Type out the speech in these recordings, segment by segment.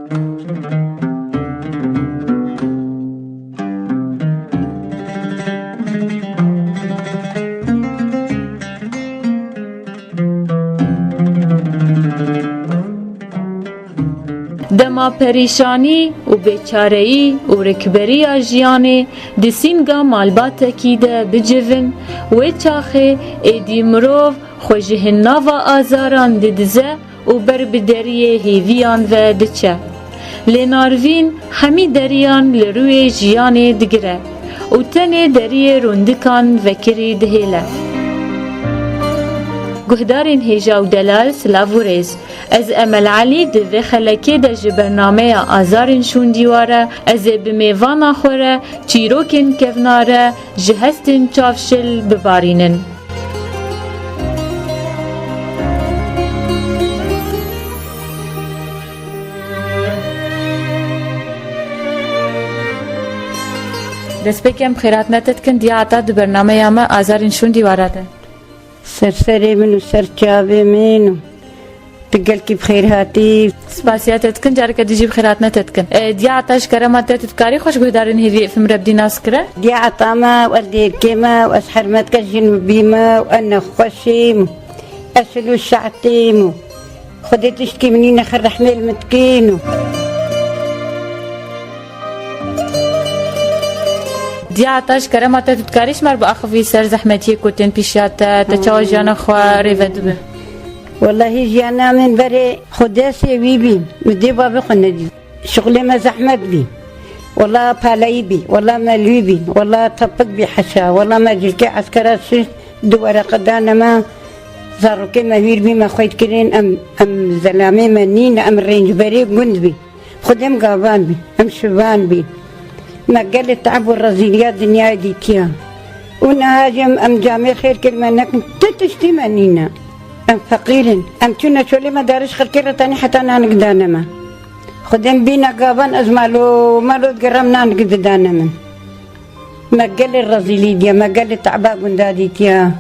دما پریشانی و بیچاره‌ای و رکبری آجیانه دسینگا مالباتکی ده بجون و چاخه ایدی مروف خوشهنا و آزاران ددزه و بر بدریه هیویان و دچه لناروین همی دریان لروی جیان دگره و تنه دریه روندکان وکری دهیله گهدارین هیجا و دلال سلاو و ریز از امل علی دوی خلکی ده جبرنامه آزارین شون دیواره از بمیوانا خوره چیروکن کفناره جهستین چافشل ببارینن دست بکم خیرات نتت کن دیا عطا دو برنامه یامه آزارین شون دیواره ده سرسري من وسرچاوي من تقلكي بخير هاتي سپاسیات تکن جاره که دیجی بخیرات نتتکن دیا عطاش کرمات تتکاری خوش گهدارین هیوی فم رب دیناس کره دي عطامة والدي كيما واسحر ما تكجن بيما وانا خوشيم اسلو الشعتيم خدي تشتكي منين خر حميل متكينو دیا عطاش کرمات تتکاریش مر با اخوی سر زحمتی کتن پیشات تچاو جان خواه ریود به والله جانا من بري خداسي ويبين مدي بابي خندي شغلي ما زحمت بي والله بالاي بي والله مالوي بي والله طبق بي حشا والله ما جلكي عسكرات شي دوارة قدانا ما زارو كما وير بي ما خويت كرين ام زلامي منين ام رينج بري قند بي خدم قابان بي ام شبان بي ما قال تعب الرزيليات دنيا ديتيا ونهاجم ام جامع خير كلمة انك تتشتي منينا ام فقير ام كنا شولي ما دارش خلكيرة تاني حتى نقدانا ما خدم بينا قابان ازمالو مالو تقرمنا نقدانا من ما قال الرزيلي ديا ما قال تعبا قندادي تيا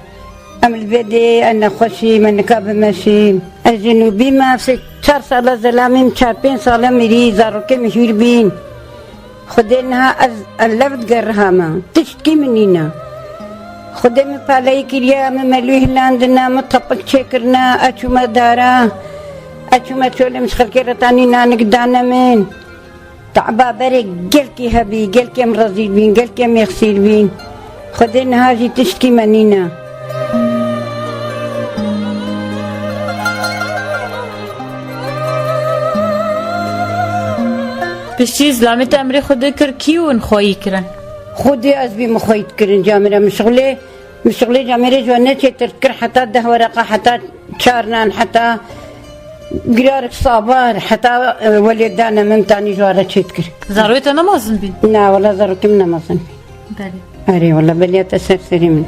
ام البدي انا خوشي من كاب ماشي الجنوبي ما في 4 سالة زلامي 4 سالة مري زاروكي مشهور بين خدينها اللفت قرهاما تشتكي منينا خدمي بالي كريا مملوه لاندنا مطبق شكرنا أشوما دارا أشوما شولي مش خلقيرتاني نانك دانا من تعبا بري قلكي هبي قلكي مرزيل بين قلكي ميغسيل بين خدينها هاجي تشتكي منينا پشتی زلامت امری خود کر کیون خواهی کرن خودي أزبي مخيط كرن جامرة مشغلي جامرة جوانا تذكر حتى 10 ورقة حتى شارنان حتى قرارك صابار حتى ولدانا ممتاني جوارة تذكر ضرورت نمازن بین لا والله ضرورت من نمازن بله أري والله بليات السرسري من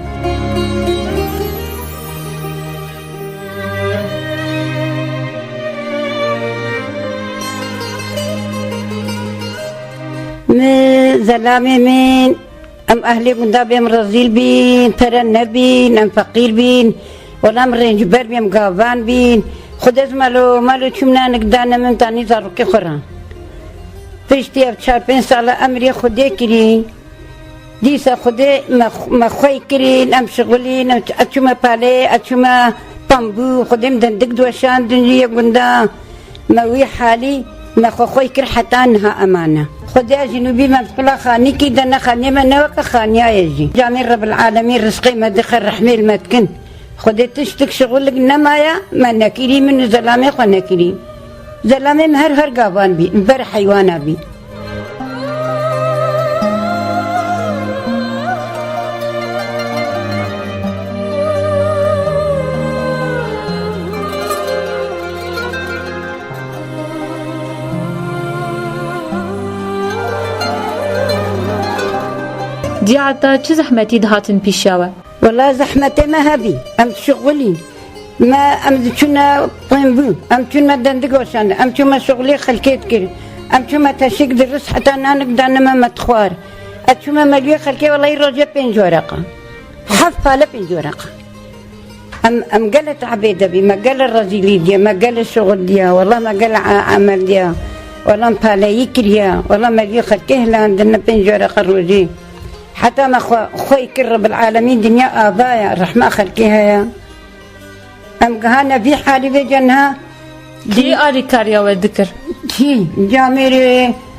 زلامي من ام اهلي قندابي ام رزيل بين ترن بين ام فقير بين ولا ام رينج بر بين قابان بين خدز مالو چمنا نقدانا من تاني زاروكي خوران فيشتي اب 4 سالة امري خدي كري ديسا خدي ما خوي كرين ام شغلين اتشما بالي اتشما بامبو خدي دندق دوشان دنيا قندا موي حالي ما خوي كر حتى انها امانه خديا جنوبي مفتوحة خاني كده أنا خاني ما نوك خاني يجي جامي رب العالمين رزقي ما دخل رحمي ما تكن خدي تشتك شغلك نمايا ما نكيري من زلامي خو نكيري زلامي مهر قابان بي بر حيوانا بي دیا عطا چه زحمتی دهاتن پیشاوه والله زحمتي ما هبي ام شغلي ما ام كنا طيبو ام كنا دندقوشان ام كنا شغلي خلكيت كري ام كنا تشيك درس حتى انا نقدر ما متخوار اتشما مليو خلكي والله يرجع 5 ورقه حفه ل 5 ورقه ام قالت عبيده بي ما قال الرجلي دي ما قال الشغل دي والله ما قال عمل دي والله مبالي كريا والله مليو خلقه لعندنا بنجورة خروجي حتى ما خوي رب العالمين دنيا آبايا الرحمة خلقها يا أم قهانا في حالي بجنها دي آري كاريا والذكر هي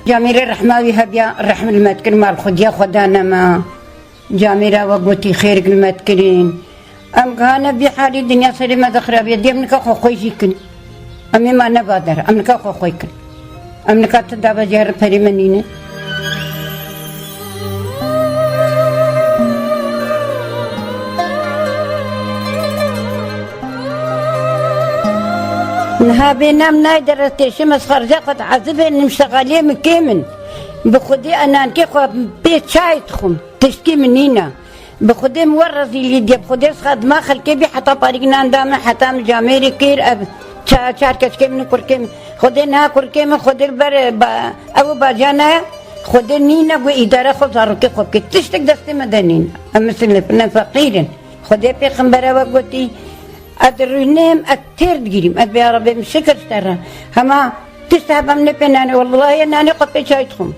جاميري الرحمة بها بيا الرحمة المتكر مال خديا خدانا ما جاميرا وقوتي خيرك المتكرين أم قهانا في حالي دنيا صري ما دخرا بيدي أمنك أخو خوي جيكن أمي ما نبادر أمنك أخو خويكن أمنك تدابا جهر فريمانيني نها بينام نايدر تيشم خرجة قد عذبه نمشتغليه مكيمن بخدي أنا نكي خو بيت شاي تخم تشكي منينا بخدي مورزي ليديا بخدي خد ما خلكي بي حتى طريقنا ندام حتى مجاميري كير أب شار كشكي من كركي خدي نها كركي من خدي البر أبو باجانا خدي نينا وإدارة خزارو كي خو كي تشتك دستي مدنين أمثل فقيرين خدي بيخمبرا وقتي أدرنيم أكتر تجريم أبي يا ربي مشكر ترى هما تستهبى من بيناني والله أنا قبل شايتهم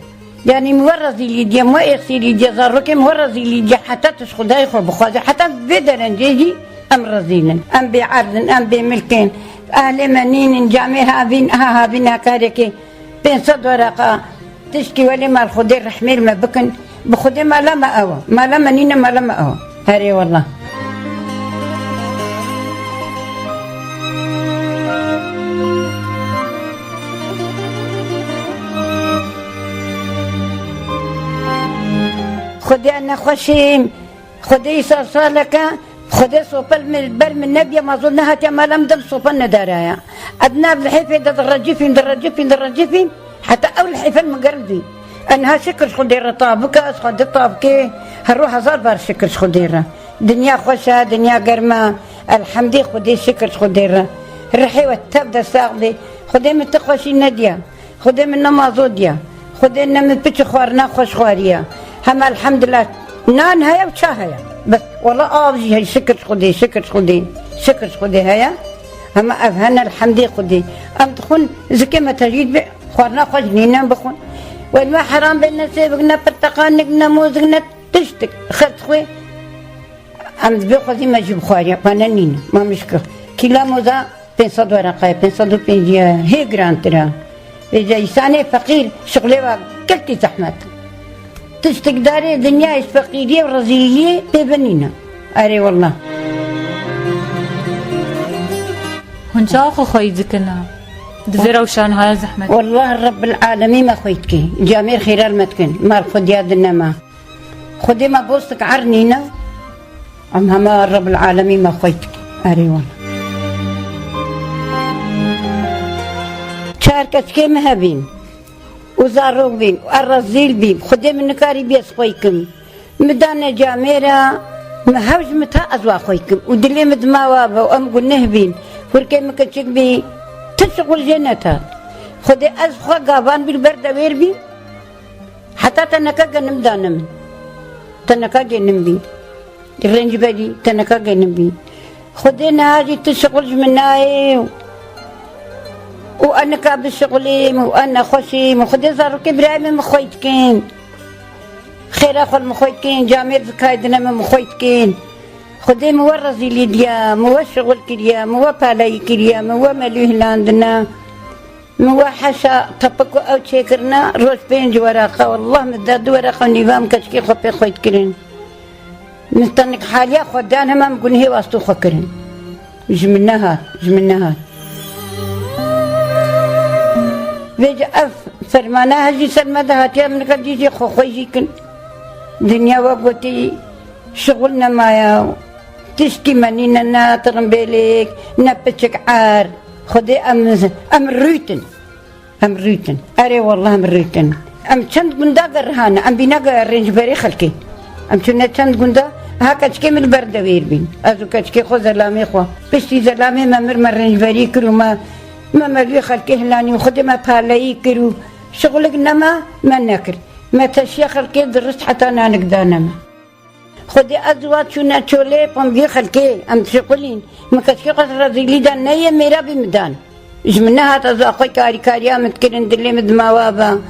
يعني مورزي ليديا مو إخسي ليديا زارك مورزي ليديا حتى تشخدها يخو بخوازي حتى بدرن جيجي أم رزيلا أم بعرض أم بملكين أهل منين جامع هابين هكاريكي بين صد ورقة تشكي ولي ما الخدير رحمير ما بكن بخدي ما لما أوا ما لما نينا ما لما أوا هاري والله خدي أنا خشيم خدي صالك خدي صوبل من البر من نبي ما ظنها ما لم دم صوبنا درايا أدنى بالحيفين درجفين حتى أول حيفين مقربي أنها شكر خديرة طابك خدي طابكي هروح هزار بار شكر خديرة دنيا خوشة دنيا قرمة الحمد لله خدي شكر خديرة الرحي والتبدا ساقدي خدي من تخوشي نديا خدي من نمازوديا خدي من بيتش خوارنا خوش خواريا هم الحمد لله نان هيا وشا هيا بس والله آبجي هي شكر خدي هيا هم أفهنا الحمد لله خدي أم تخون زكي ما تجيد خوارنا خوش نينا بخون والما حرام بينا سيبقنا برتقانقنا موزقنا تشتك خد خوي أم تبي خدي ما جيب خواريا بانا نينا ما مشكل كلا موزا 500 ورقة 550 هي جرانترا إذا إنسان فقير شغله وكلتي زحمات تستقداري دنيا فقيرية ورزيلية ببنينا أري والله هنشاخ خوي ذكنا دفيرة وشان هاي زحمة والله رب العالمين ما خويتكي جامير خيرال متكن مال خديا دنما خدي ما بوستك عرنينا أم هما رب العالمين ما خويتكي أري والله شاركت كي مهبين وزاروق بين والرزيل بين خدي من نكاري بيس خويكم مدانا جاميرا مهوج متى أزوا خويكم ودلي مدما وابا وأم قلنه بين وركي مكتشك بي تشغل جنتها خدي أزخوا قابان بالبرد وير بين حتى تنكا جنم دانم تنكا جنم بين الرنج بدي تنكا جنم بين خدي ناجي تشغل مناي وأنا كاب الشغلي وأنا خوشي وخدي زارك إبراهيم مخويتكين خير أخو المخويتكين جامير زكايدنا مخويتكين خدي مورزي ليديا مو شغل كريا مو بالاي كريا مو ملوه لاندنا مو حشا طبقو أو تشيكرنا روش بين ورقة والله مداد ورقة نظام كشكي خبي خويتكين نستنك حاليا خدانا ما مقول هي واسطو خكرين جمناها بيجي فرمانا هجي سلمة هاتيا من كديجي خويجيكن دنيا وقوتي شغلنا مايا تشكي منينا ناطرن بيليك نبتشك عار خدي أم ريتن أري والله أم ريتن أم چند قندا قرهانا أم بينا قرنج بري خلقي أم چند قندا هاكا تشكي من البردوير بين أزو كتشكي خو زلامي خو بشتي زلامي ما مرنج بري كرو ما ملوي خلقي هلاني وخدمة بالاي كرو شغلك نما ما ناكل ما تشيا خلقي درست حتى انا نقدانما خدي ازواج شو ناتشولي بام بي خلقي ام تشقلين ما كتشي قصر رزيلي دان نيا ميرا بمدان جمناها تزاقي كاريا متكرن دلي مدماوابا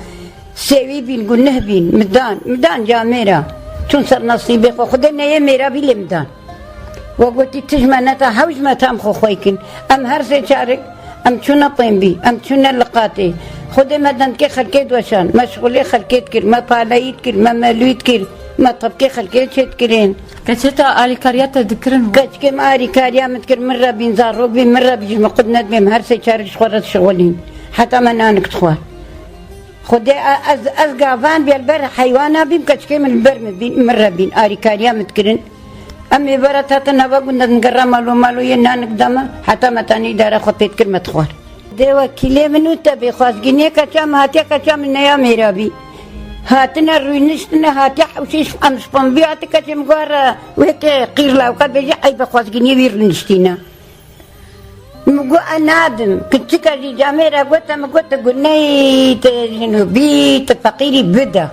سيوي بين قلنه بين مدان جاميرا شون صار نصيبي خدنا يا ميرا بي مدان وقلت تجمعناتها حوج ما تام خويكن ام هرسي شارك ام شونا طينبي ام شونا لقاتي خدي مدن كي خلكيت وشان مشغولي خلكيت كر ما بالايت كر ما مالويت كر ما طبكي خلكيت شت كرين كتشتا آلي كاريات تذكرن كتشكي ما آلي كاريا متكر مرة بين زاروك بين مرة بيجمع قدنات بهم هرسي شارك شخورة شغولين حتى ما نانك تخوار خدي از قافان بالبر حيوانا بيم كتشكي من البر مرة بين آلي كاريا متكرن أمي برات هاتنا بقولنا نقرا مالو ينانك دما حتى ما تاني دارا خطيت كلمة خوار ديوا كيلي منو تبي خاص جنيه كشام هاتي كشام نيا ميرابي هاتنا روينشتنا هاتي حوشيش أمس بنبيعتي كشام قارا وهيك قير لا وقد بيجي أي بخاص جنيه ويرنشتينا مقو أنادم كنت كذي جاميرا قلت قلني تجنوبي تفقيري بدا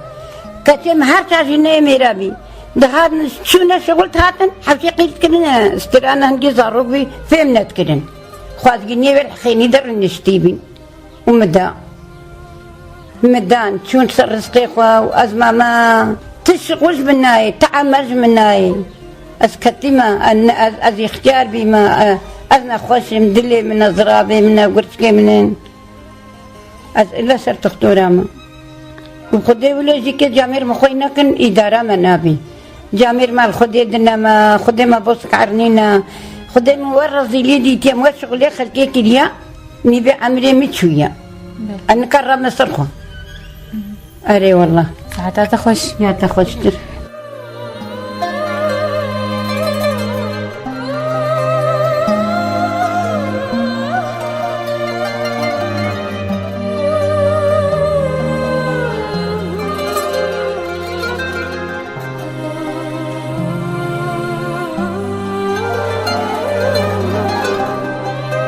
كشام هرتا جنيه ميرابي ده هذا شو نشغلت هاتن حبشي قلت كنا استرانا هنجي زاروبي فهمنا كنا خواز جنيه والحخيني در نشتيبين مدان شون صار رزقي خوا وازما ما تشغلش مناي تعملش مناي اسكتما از اختيار بما ازنا خوش مدلي من الزرابي من قرتكي منين از الا صرت اختوراما وخدي ولا جيك جامير مخوينا كن اداره منابي جامير مال خدي دنا ما خدي ما بوسك عرنينا خدي مورز ليدي تيم وشغلي خلكي كليا نبي عمري متشويه انا كرم نصرخو اري والله ساعتها تخش يا تخش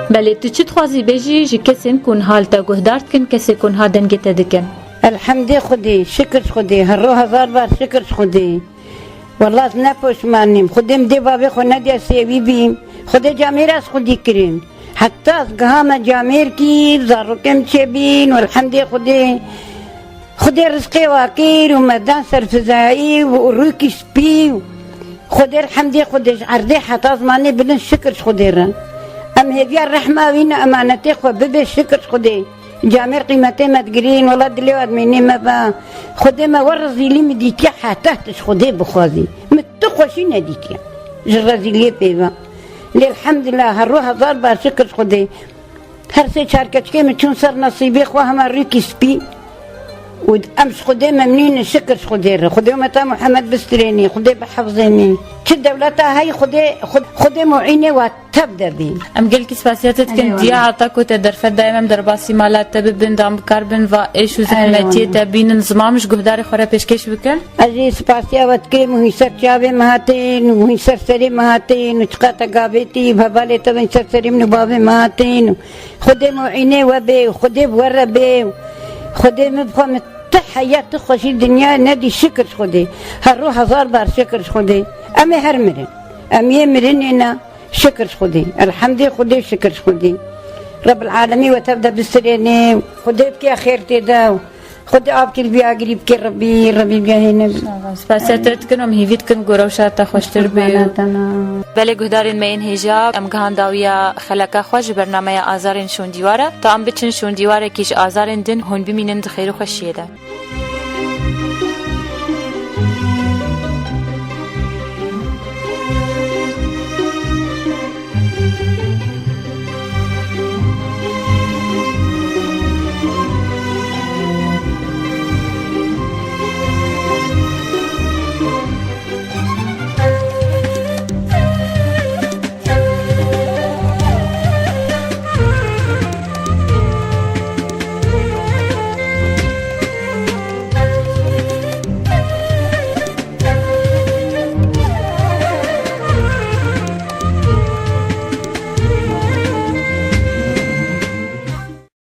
بله تو چی تخوازی بجی جی کسین کن حالتا گهدارت کن کسی کن ها دنگت دکن الحمد خدي شكر خدي هالروح هزار بار شكر خدي والله نفوش مانيم خدي مدي بابي خو نادي سيبي بيم خدي جامير خدي كريم حتى قهامة جامير كي زارو كم تشبين والحمد خدي رزقي واكير ومدان سرفزائي وروكي سبي خدي الحمد خدي عردي حتى زماني بلن شكر خدي رن ام هدي الرحمة وين امانتي خو ببي شكر خدي جامير قيمتي ما تقرين والله دلي واد مني ما با خدي ما ورزي لي مديتي حتى خدي بخوازي متخوشي ناديتي جرزي لي بيبا الحمد لله هالروح ضربة شكر خدي هرسي شاركتك متشون صار نصيبي خوها مريكي سبي وامس خدي ممنين شكر خدي متى محمد بستريني خدي بحفظيني كل دولتها هاي خدي معيني وتبدا بي ام قال كي سباسياتت كنت دي عطاك وتدرفت دائما درباسي مالات تبين دام كاربن و ايش وزحمتي تبين نظام مش قهداري خورا بيشكش بكن اجي سباسيا وتكريم وهي سرچاوي مهاتين وهي سرسري مهاتين وتقاتا قابيتي ببالي تبين سرسري من بابي مهاتين خدي معيني وبي خدي بوربي خدي مبخم حياة تخشي الدنيا نادي شكر خدي هالروح هزار بار شكر خدي أمي هرمرن أمي مرننا شكر خدي الحمد خدي شكر خدي رب العالمين وتبدأ بالسريني خدي بكي خير تدا خدي أبكي البيا قريب كي ربي بيهينا سپاسیت کنم هیویت کن گروشات خوشتر بی بله گهدارین مین هجاب ام گهان داویا خلقا خوش برنامه آزارین شون دیواره تا ام بچن شون دیواره کیش آزارین دن هون بمینند خیر و خوشیه ده